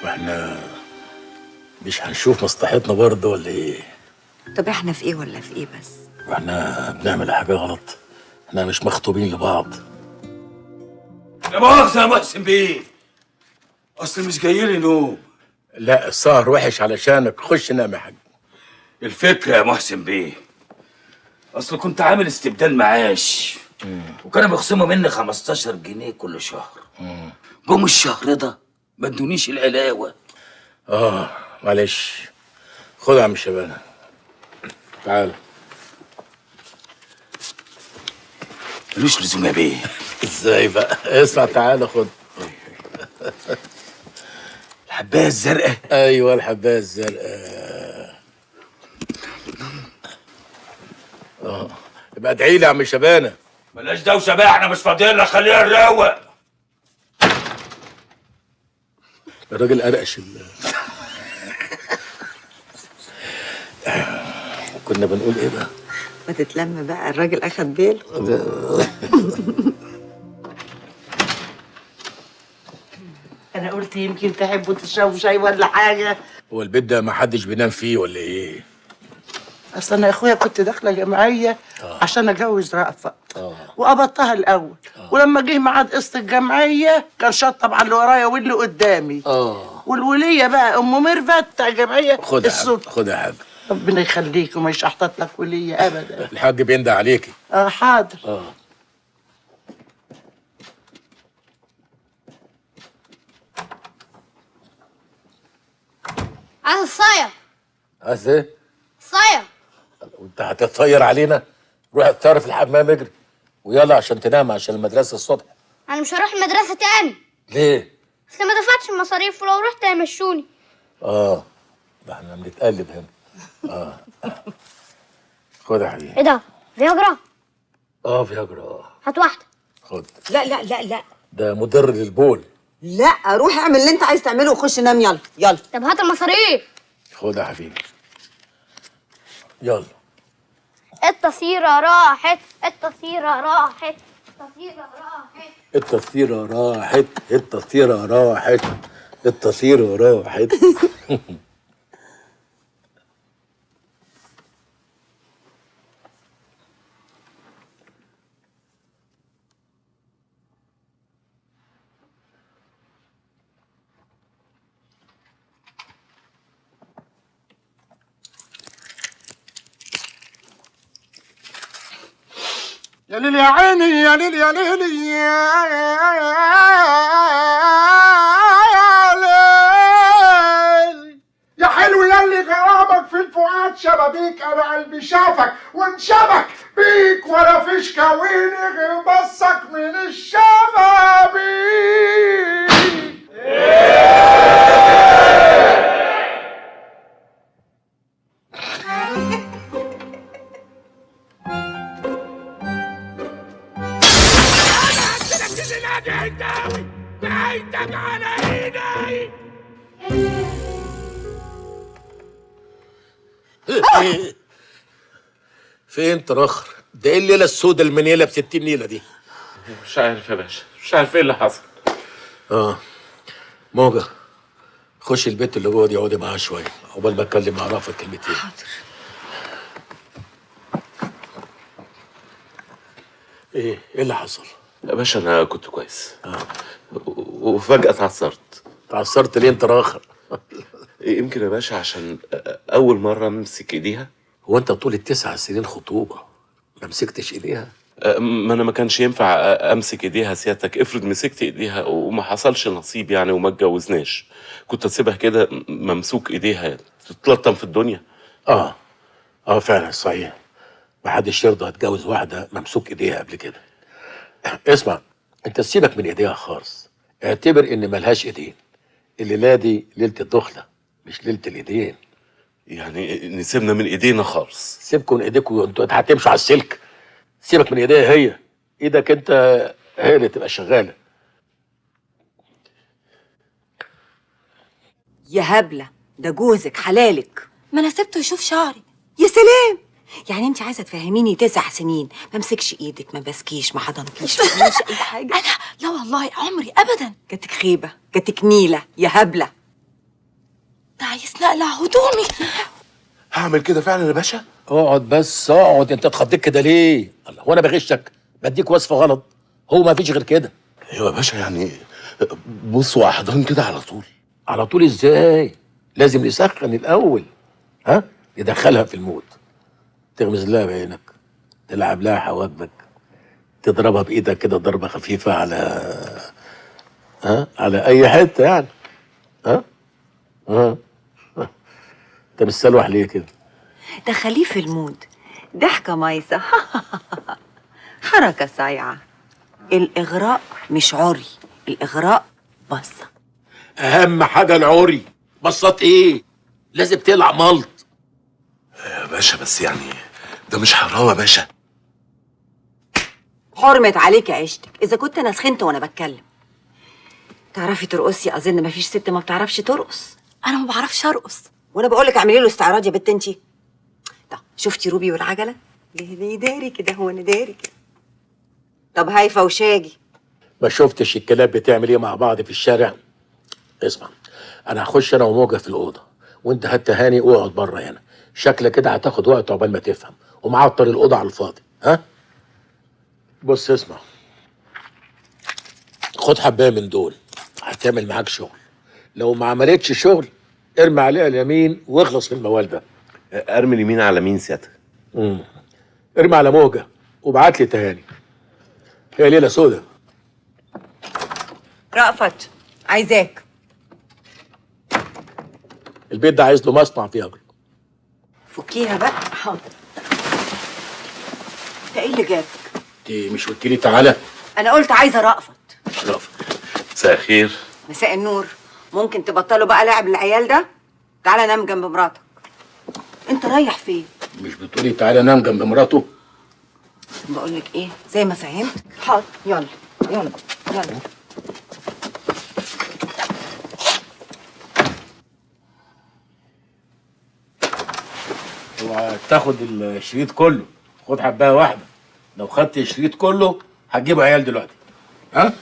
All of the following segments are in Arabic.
واحنا مش هنشوف مصلحتنا برضه ولا ايه؟ طب احنا في ايه ولا في ايه بس؟ واحنا بنعمل حاجه غلط؟ احنا مش مخطوبين لبعض. لا مؤاخذة يا محسن بيه، أصل مش جايلي نوم. لا السهر وحش علشانك، خش نام يا حاج. الفكرة يا محسن بيه، أصل كنت عامل استبدال معاش وكانوا بيخصموا مني 15 جنيه كل شهر. جم الشهر ده ما ادونيش العلاوة. معلش، خد يا عم شبانه، تعال. ملوش لزوم يا بيه. ازاي بقى؟ اسمع تعالى خد. الحباية الزرقاء. ايوه الحبايه الزرقاء. يبقى ادعي لي يا عم شبانه. بلاش دوشة بقى، احنا مش فاضيين لك، خلينا نروق. الراجل قرقش كنا بنقول ايه بقى؟ ما تتلم بقى، الراجل اخد باله. انا قلت يمكن تحبوا تشربوا شاي ولا حاجه. هو البيت ده ما حدش بينام فيه ولا ايه؟ اصل انا يا اخويا كنت داخله جمعيه عشان اتجوز رأفت وقبضتها الاول. ولما جه ميعاد قسط الجمعيه كان شطب على اللي ورايا واللي قدامي. والوليه بقى ام ميرفت بتاع الجمعيه خد يا الصوت. حاج، خد يا حاج. ربنا يخليك وما يشحطط لك وليه ابدا. الحاج بيندى عليكي. حاضر. عايز الصايع. عايز ايه؟ صايع. وانت هتطير علينا؟ روح اتصرف في الحمام، اجري ويلا عشان تنام عشان المدرسه الصبح. انا مش هروح المدرسه تاني، ليه؟ اصل ما دفعتش المصاريف ولو رحت هيمشوني. ده احنا بنتقلب هنا. خد يا حبيبي. ايه ده؟ فياجرا؟ فياجرا. هات واحده. خد. لا لا لا لا ده مضر للبول. لا، روح اعمل اللي انت عايز تعمله وخش نام. يلا يلا. طب هات المصاريف. خد يا حبيبي، يلا. التصيرة راحت، التصيرة راحت، التصيرة راحت. التصيرة راحت، التصيرة راحت، التصيرة راحت. يا ليل يا عيني، يا ليل يا ليل يا ليل يا حلو ياللي غرامك في الفؤاد شبابيك. انا قلبي شافك وانشبك بيك ولا فيش كويني غير بصك من الشبابيك. فين تراخر؟ ده ايه الليله السوداء المنيله ب 60 نيله دي؟ مش عارف يا باشا، مش عارف ايه اللي حصل. موجة، خش البيت اللي جوه دي اقعدي معاها شويه عقبال ما اتكلم مع رافض كلمتين. حاضر. ايه اللي حصل؟ يا باشا انا كنت كويس وفجأة اتعثرت. اتعثرت ليه انت راخر؟ يمكن يا باشا عشان اول مرة امسك ايديها. هو انت طول ال9 سنين خطوبه ما مسكتش ايديها؟ ما انا ما كانش ينفع امسك ايديها سيادتك. افرض مسكت ايديها وما حصلش نصيب يعني وما اتجوزناش، كنت اسيبها كده ممسوك ايديها تتلطم في الدنيا. فعلا صحيح، ما حدش يرضى يتجوز واحده ممسوك ايديها قبل كده. اسمع، انت سيبك من ايديها خالص، اعتبر ان ملهاش ايدين. الليله دي ليله الدخله مش ليله الايدين. يعني نسيبنا من ايدينا خالص؟ سيبكم من ايديكم، انتوا هتمشوا على السلك. سيبك من ايديها هي، ايدك انت هي اللي تبقى شغاله. يا هبله، ده جوزك حلالك. ما انا سبته يشوف شعري. يا سلام، يعني انت عايزه تفهميني 9 سنين ما مسكش ايدك، ما بسكيش، ما حضنكيش، ما عملش اي حاجه؟ انا لا والله عمري ابدا. جاتك خيبه، جاتك نيله يا هبله. ده عايز نقلع هدومي. هعمل كده فعلا يا باشا؟ اقعد بس اقعد، انت اتخضيت كده ليه؟ الله، هو انا بغشك؟ بديك وصفه غلط، هو ما فيش غير كده. ايوه يا باشا، يعني بص واحضان كده على طول. على طول ازاي؟ لازم نسخن الاول، ها؟ ندخلها في المود، تغمز لها بعينك، تلعب لها حواجبك، تضربها بايدك كده ضربه خفيفه على اي حته يعني. ها ها انت مستلوح ليه كده؟ دخليه في المود، ضحكة مايسة. حركة صايعة. الإغراء مش عري، الإغراء بصة. اهم حاجه العري. بصات ايه؟ لازم تلعب ملط. يا باشا بس يعني ده مش حرام يا باشا. حرمت عليك عيشتك إذا كنت أنا سخنت وأنا بتكلم. تعرفي ترقصي؟ أظن مفيش ست ما بتعرفش ترقص. أنا ما بعرفش أرقص، وأنا بقول لك اعملي له استعراض يا بت أنتي. طب شفتي روبي والعجلة؟ ليه داري كده؟ هو أنا داري كده. طب هايفة وشاجي؟ ما شفتش الكلاب بتعمل ايه مع بعض في الشارع؟ اسمع، انا هخش انا وموجه في الاوضه، وانت هات هاني واقعد بره هنا. شكلك كده هتاخد وقت عقبال ما تفهم، ومعطر الاوضه على الفاضي. ها؟ بص اسمع، خد حبايه من دول هتعمل معاك شغل. لو ما عملتش شغل ارمي عليها اليمين واخلص من الموال ده. ارمي اليمين على مين سيادتك؟ ارمي على موجه وابعت لي تهاني. هي ليله سودا. رأفت عايزاك. البيت ده عايز له مصنع فيه اجر. فكيها بقى. حاضر. انت ايه اللي جابك؟ انت مش قلت لي تعالى؟ انا قلت عايزه رأفت. رافض. مساء الخير. مساء النور. ممكن تبطلوا بقى لعب العيال ده؟ تعالى نام جنب مراتك. انت رايح فين؟ مش بتقولي تعالى نام جنب مراته؟ بقول لك ايه، زي ما فهمت. حاضر، يلا يلا يلا. اوعى تاخد الشريط كله، خد حبايه واحده. لو خدت الشريط كله هتجيب عيال دلوقتي. ها؟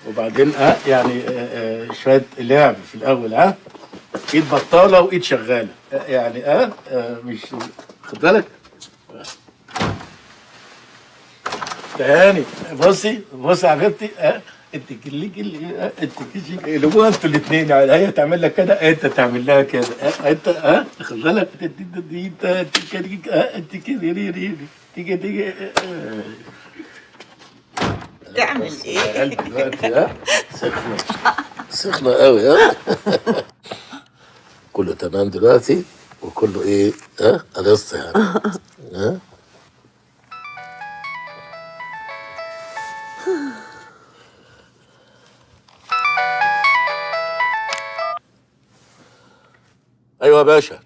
وبعدين يعني شويه لعب في الاول. ها؟ ايد بطاله وايد شغاله. يعني مش خد بالك. تهاني بصي بصي يا حبيبتي. انت قلبوها انتوا الاثنين، يعني هي تعمل لك كده انت تعمل لها كده. انت خد بالك. انت تيجي تعمل ايه؟ دلوقتي سخنه قوي. كله تمام دلوقتي وكله ايه؟ قلصت يعني. ايوه يا باشا،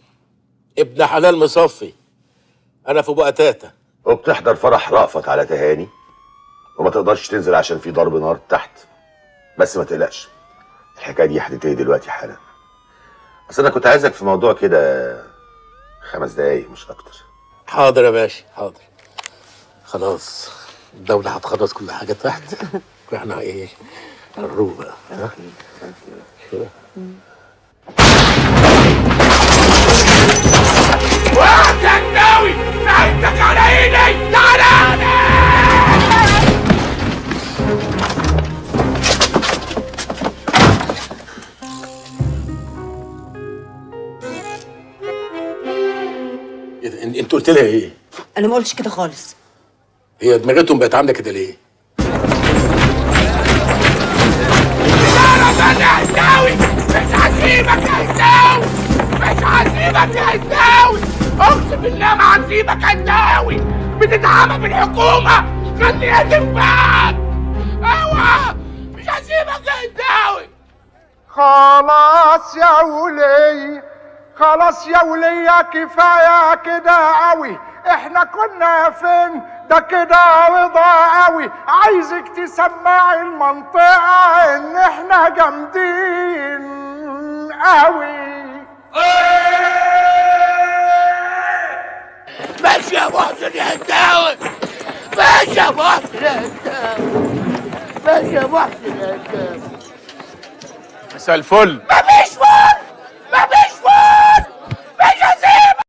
ابن حلال مصفي. انا في بقى تاتا. وبتحضر فرح رأفت على تهاني وما تقدرش تنزل عشان في ضرب نار تحت. بس ما تقلقش، الحكايه دي هتنتهي دلوقتي حالا. بس انا كنت عايزك في موضوع كده 5 دقايق مش اكتر. حاضر يا باشا حاضر. خلاص الدولة هتخلص كل حاجة تحت واحنا ايه هنروح بقى. وقتك ناوي نهايتك على ايدي. تعالى. ايه ده؟ انت قلت لها ايه؟ انا ما قلتش كده خالص. هي دماغتهم بقت عامله كده ليه؟ مش هسيبك يا هنداوي، مش هسيبك يا هنداوي، اقسم بالله ما هسيبك يا هنداوي. بتتعامل بالحكومه، خليها تنفعك. اوعى، مش هسيبك يا هنداوي. خلاص يا ولي، خلاص يا ولية، كفاية كده قوي. احنا كنا فين؟ ده كده رضا قوي. عايزك تسمعي المنطقة ان احنا جامدين قوي. ماشي يا محسن يا هنداوي، ماشي يا محسن يا هنداوي، ماشي يا محسن يا هنداوي. مساء الفل. مفيش فل.